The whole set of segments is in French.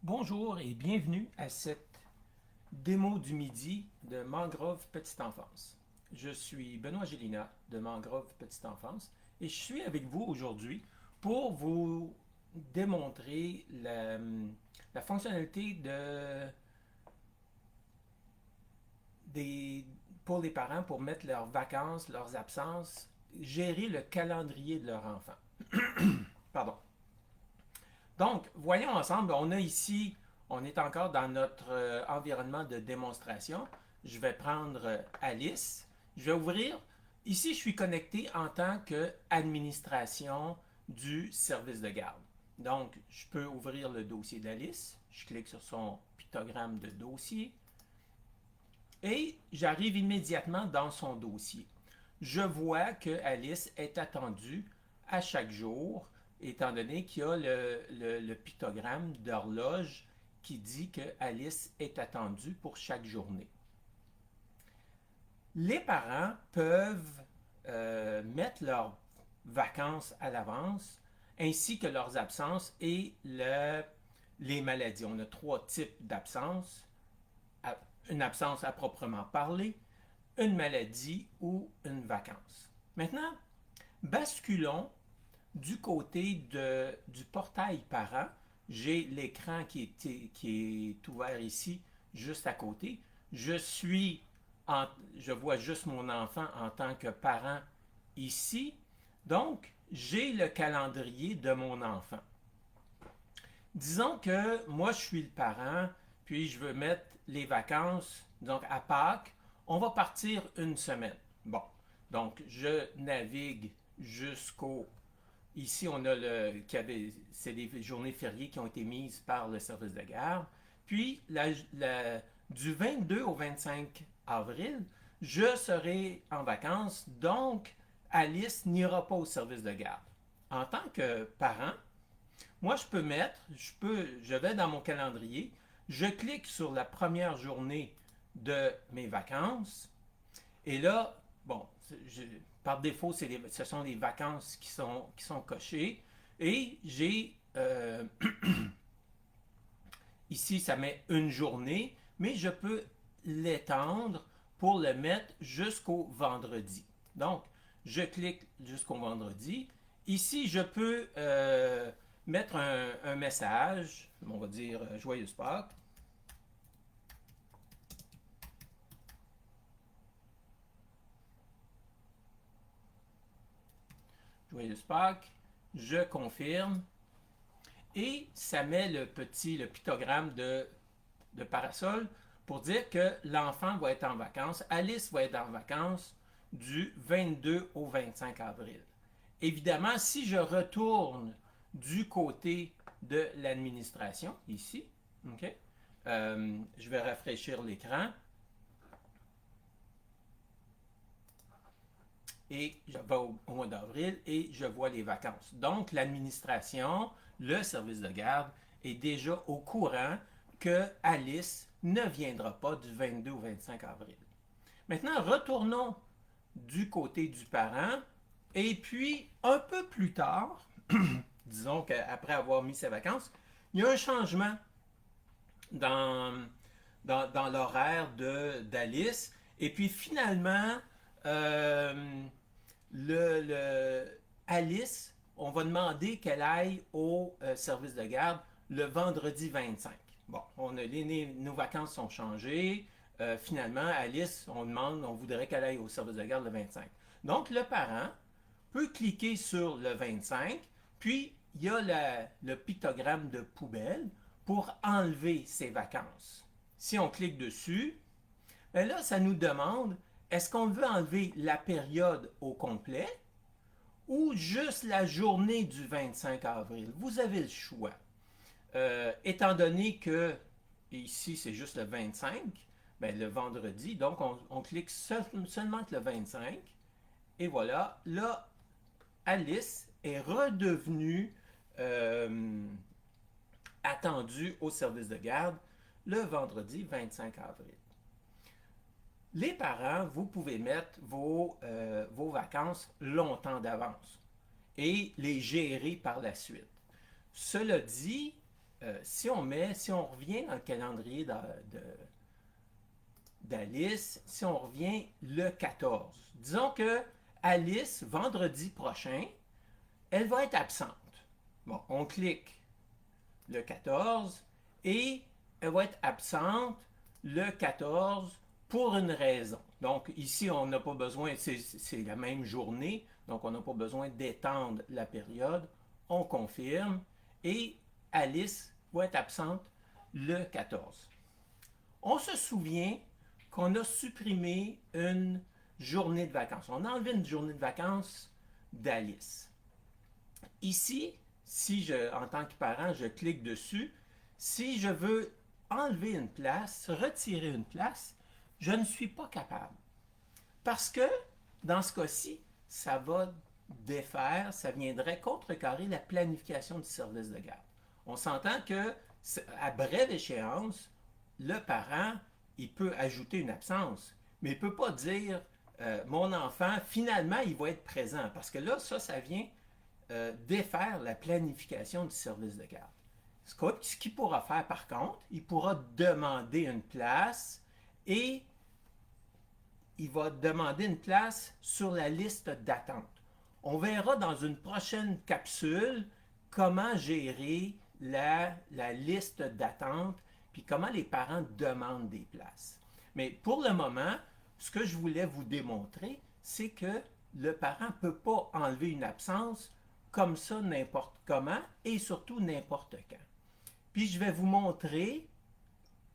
Bonjour et bienvenue à cette démo du midi de Mangrove Petite Enfance. Je suis Benoît Gélina de Mangrove Petite Enfance et je suis avec vous aujourd'hui pour vous démontrer la fonctionnalité des, pour les parents pour mettre leurs vacances, leurs absences, gérer le calendrier de leur enfant. Pardon. Donc, voyons ensemble, on est encore dans notre environnement de démonstration. Je vais prendre Alice. Je vais ouvrir. Ici, je suis connecté en tant qu'administration du service de garde. Donc, je peux ouvrir le dossier d'Alice. Je clique sur son pictogramme de dossier et j'arrive immédiatement dans son dossier. Je vois que Alice est attendue à chaque jour, étant donné qu'il y a le pictogramme d'horloge qui dit que Alice est attendue pour chaque journée. Les parents peuvent mettre leurs vacances à l'avance, ainsi que leurs absences et les maladies. On a trois types d'absences. Une absence à proprement parler, une maladie ou une vacance. Maintenant, basculons du côté du portail parent. J'ai l'écran qui est ouvert ici, juste à côté. Je vois juste mon enfant en tant que parent ici. Donc, j'ai le calendrier de mon enfant. Disons que moi, je suis le parent, puis je veux mettre les vacances, donc à Pâques, on va partir une semaine. Bon, donc je navigue jusqu'au... Ici, on a c'est des journées fériées qui ont été mises par le service de garde. Puis, du 22 au 25 avril, je serai en vacances, donc Alice n'ira pas au service de garde. En tant que parent, moi, je vais dans mon calendrier, je clique sur la première journée de mes vacances, et là, bon, par défaut, ce sont les vacances qui sont cochées, et ici, ça met une journée, mais je peux l'étendre pour le mettre jusqu'au vendredi. Donc, je clique jusqu'au vendredi. Ici, je peux mettre un message, on va dire Joyeuse Pâques. Joyeuse Pâques, je confirme. Et ça met le pictogramme de parasol pour dire que l'enfant va être en vacances. Alice va être en vacances du 22 au 25 avril. Évidemment, si je retourne du côté de l'administration, ici, okay, je vais rafraîchir l'écran. Et je vais au mois d'avril et je vois les vacances. Donc, l'administration, le service de garde, est déjà au courant que Alice ne viendra pas du 22 au 25 avril. Maintenant, retournons du côté du parent. Et puis, un peu plus tard, disons qu'après avoir mis ses vacances, il y a un changement dans l'horaire d'Alice. Et puis, finalement, Alice, on va demander qu'elle aille au service de garde le vendredi 25. Bon, nos vacances sont changées. Finalement, Alice, on voudrait qu'elle aille au service de garde le 25. Donc, le parent peut cliquer sur le 25, puis il y a le pictogramme de poubelle pour enlever ses vacances. Si on clique dessus, ben là, ça nous demande, est-ce qu'on veut enlever la période au complet ou juste la journée du 25 avril? Vous avez le choix. Étant donné que ici, c'est juste le 25, ben, le vendredi, donc on clique seulement le 25, et voilà, là, Alice est redevenue attendue au service de garde le vendredi 25 avril. Les parents, vous pouvez mettre vos vacances longtemps d'avance et les gérer par la suite. Cela dit, si on revient dans le calendrier d'Alice, si on revient le 14, disons que Alice, vendredi prochain, elle va être absente. Bon, on clique le 14 et elle va être absente le 14 pour une raison. Donc ici, on n'a pas besoin, c'est la même journée, donc on n'a pas besoin d'étendre la période. On confirme et Alice va être absente le 14. On se souvient qu'on a supprimé une journée de vacances. On a enlevé une journée de vacances d'Alice. Ici, si en tant que parent, je clique dessus, si je veux enlever une place, retirer une place, je ne suis pas capable. Parce que, dans ce cas-ci, ça va défaire, ça viendrait contrecarrer la planification du service de garde. On s'entend que, à brève échéance, le parent, il peut ajouter une absence, mais il ne peut pas dire mon enfant, finalement, il va être présent. Parce que là, ça vient défaire la planification du service de garde. Ce qu'il pourra faire, par contre, il pourra demander une place et il va demander une place sur la liste d'attente. On verra dans une prochaine capsule comment gérer la liste d'attente puis comment les parents demandent des places. Mais pour le moment, ce que je voulais vous démontrer, c'est que le parent ne peut pas enlever une absence comme ça n'importe comment et surtout n'importe quand. Puis je vais vous montrer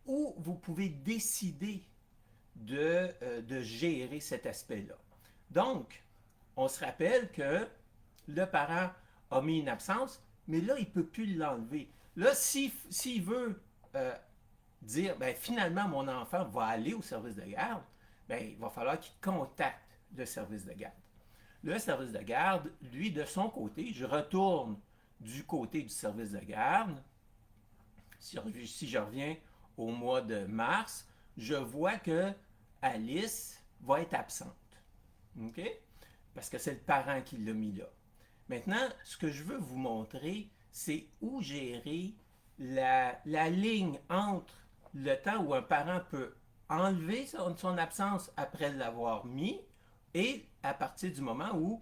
où vous pouvez décider de gérer cet aspect-là. Donc, on se rappelle que le parent a mis une absence, mais là, il ne peut plus l'enlever. Là, s'il veut dire, ben, finalement, mon enfant va aller au service de garde, ben, il va falloir qu'il contacte le service de garde. Le service de garde, lui, de son côté, je retourne du côté du service de garde. Si je reviens au mois de mars, je vois que Alice va être absente. OK? Parce que c'est le parent qui l'a mis là. Maintenant, ce que je veux vous montrer, c'est où gérer la ligne entre le temps où un parent peut enlever son absence après l'avoir mis et à partir du moment où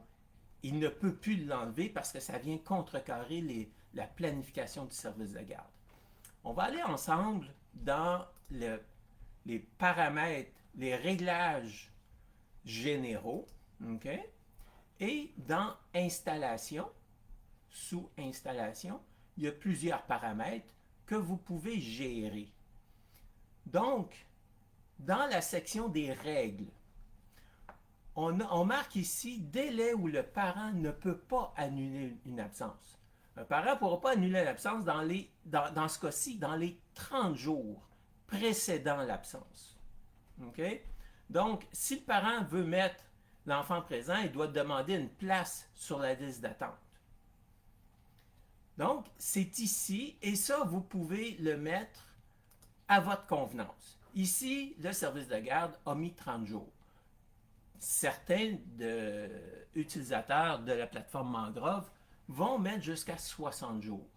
il ne peut plus l'enlever parce que ça vient contrecarrer la planification du service de garde. On va aller ensemble dans les paramètres, les réglages généraux, OK? Et dans Installation, sous Installation, il y a plusieurs paramètres que vous pouvez gérer. Donc, dans la section des règles, on marque ici délai où le parent ne peut pas annuler une absence. Un parent ne pourra pas annuler l'absence dans ce cas-ci, dans les 30 jours précédant l'absence. OK? Donc, si le parent veut mettre l'enfant présent, il doit demander une place sur la liste d'attente. Donc, c'est ici, et ça, vous pouvez le mettre à votre convenance. Ici, le service de garde a mis 30 jours. Certains utilisateurs de la plateforme Mangrove vont mettre jusqu'à 60 jours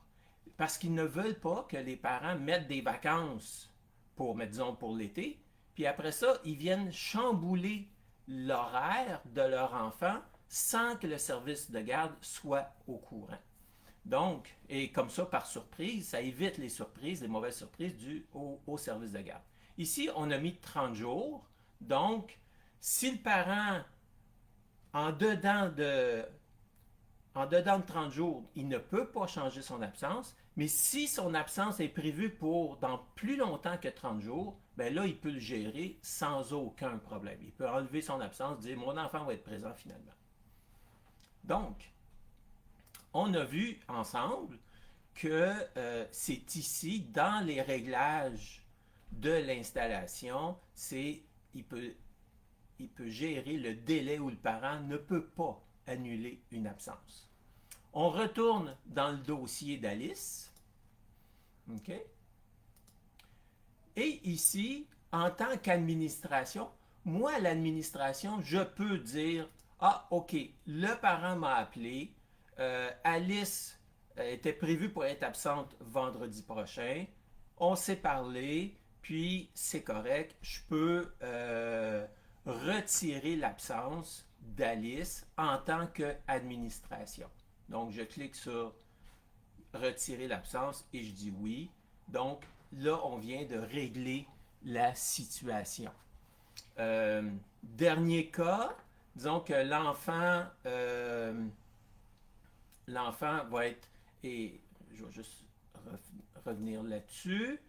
parce qu'ils ne veulent pas que les parents mettent des vacances disons, pour l'été, puis après ça, ils viennent chambouler l'horaire de leur enfant sans que le service de garde soit au courant. Donc, et comme ça, par surprise, ça évite les surprises, les mauvaises surprises dues au service de garde. Ici, on a mis 30 jours, donc, si le parent, en dedans de 30 jours, il ne peut pas changer son absence, mais si son absence est prévue dans plus longtemps que 30 jours, ben là, il peut le gérer sans aucun problème. Il peut enlever son absence, dire « mon enfant va être présent finalement ». Donc, on a vu ensemble que c'est ici, dans les réglages de l'installation, il peut gérer le délai où le parent ne peut pas annuler une absence. On retourne dans le dossier d'Alice. OK? Et ici, en tant qu'administration, moi, l'administration, je peux dire, ah, OK, le parent m'a appelé, Alice était prévue pour être absente vendredi prochain. On s'est parlé, puis c'est correct. Je peux retirer l'absence d'Alice en tant qu'administration. Donc, je clique sur retirer l'absence et je dis oui. Donc, là, on vient de régler la situation. Dernier cas, disons que l'enfant va être, et je vais juste revenir là-dessus.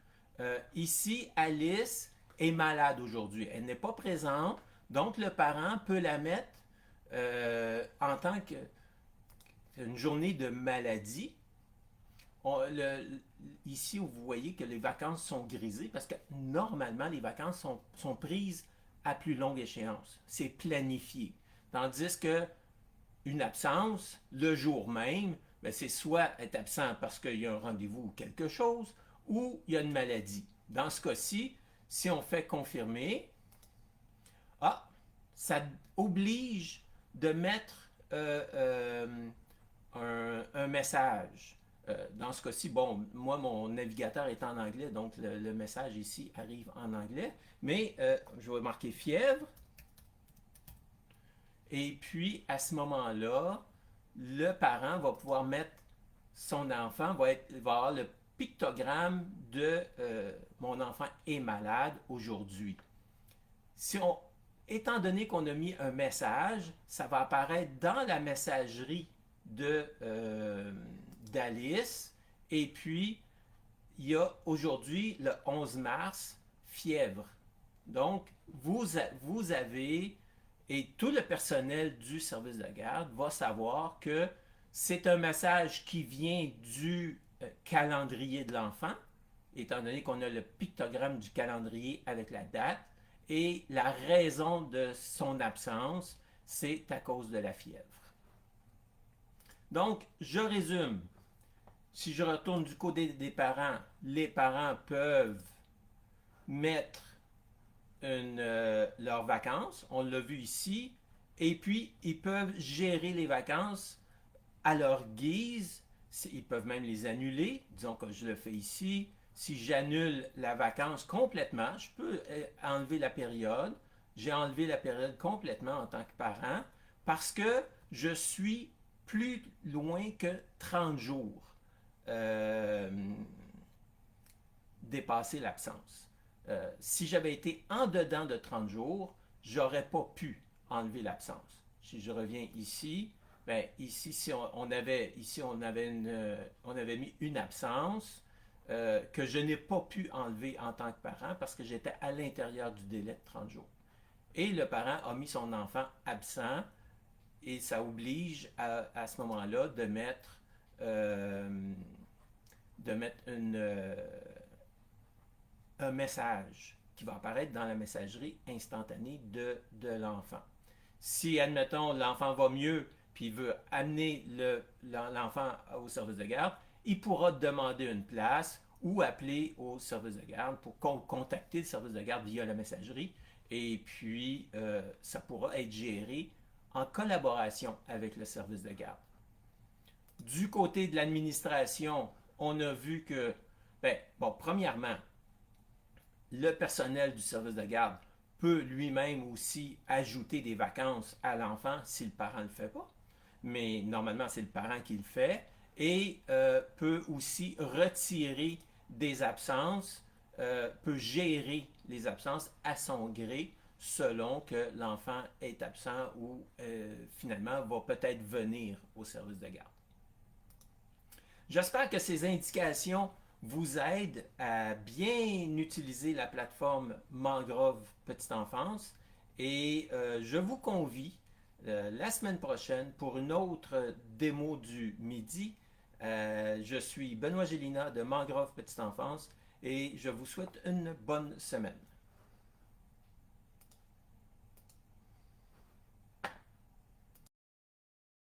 Ici, Alice est malade aujourd'hui. Elle n'est pas présente, donc le parent peut la mettre en tant qu'une journée de maladie. Ici, vous voyez que les vacances sont grisées parce que normalement, les vacances sont prises à plus longue échéance. C'est planifié. Tandis que une absence, le jour même, ben, c'est soit être absent parce qu'il y a un rendez-vous ou quelque chose, ou il y a une maladie. Dans ce cas-ci, si on fait confirmer, ça oblige de mettre un message. Dans ce cas-ci, bon, moi, mon navigateur est en anglais, donc le message ici arrive en anglais. Mais je vais marquer fièvre. Et puis, à ce moment-là, le parent va pouvoir mettre son enfant, va avoir le pictogramme de mon enfant est malade aujourd'hui. Étant donné qu'on a mis un message, ça va apparaître dans la messagerie d'Alice. Et puis, il y a aujourd'hui, le 11 mars, fièvre. Donc, vous avez, et tout le personnel du service de garde va savoir que c'est un message qui vient du calendrier de l'enfant, étant donné qu'on a le pictogramme du calendrier avec la date, et la raison de son absence, c'est à cause de la fièvre. Donc, je résume. Si je retourne du côté des parents, les parents peuvent mettre leurs vacances, on l'a vu ici, et puis ils peuvent gérer les vacances à leur guise. Ils peuvent même les annuler, disons que je le fais ici. Si j'annule la vacance complètement, je peux enlever la période. J'ai enlevé la période complètement en tant que parent parce que je suis plus loin que 30 jours dépasser l'absence. Si j'avais été en dedans de 30 jours, j'aurais pas pu enlever l'absence. Si je reviens ici, ben ici, si on avait mis une absence que je n'ai pas pu enlever en tant que parent parce que j'étais à l'intérieur du délai de 30 jours. Et le parent a mis son enfant absent et ça oblige à ce moment-là de mettre un message qui va apparaître dans la messagerie instantanée de l'enfant. Si, admettons, l'enfant va mieux puis il veut amener l'enfant au service de garde, il pourra demander une place ou appeler au service de garde pour contacter le service de garde via la messagerie. Et puis, ça pourra être géré en collaboration avec le service de garde. Du côté de l'administration, on a vu que, premièrement, le personnel du service de garde peut lui-même aussi ajouter des vacances à l'enfant si le parent ne le fait pas. Mais normalement, c'est le parent qui le fait. Et peut aussi retirer des absences, peut gérer les absences à son gré selon que l'enfant est absent ou finalement va peut-être venir au service de garde. J'espère que ces indications vous aident à bien utiliser la plateforme Mangrove Petite Enfance et je vous convie la semaine prochaine pour une autre démo du midi. Je suis Benoît Gélina de Mangrove Petite Enfance et je vous souhaite une bonne semaine.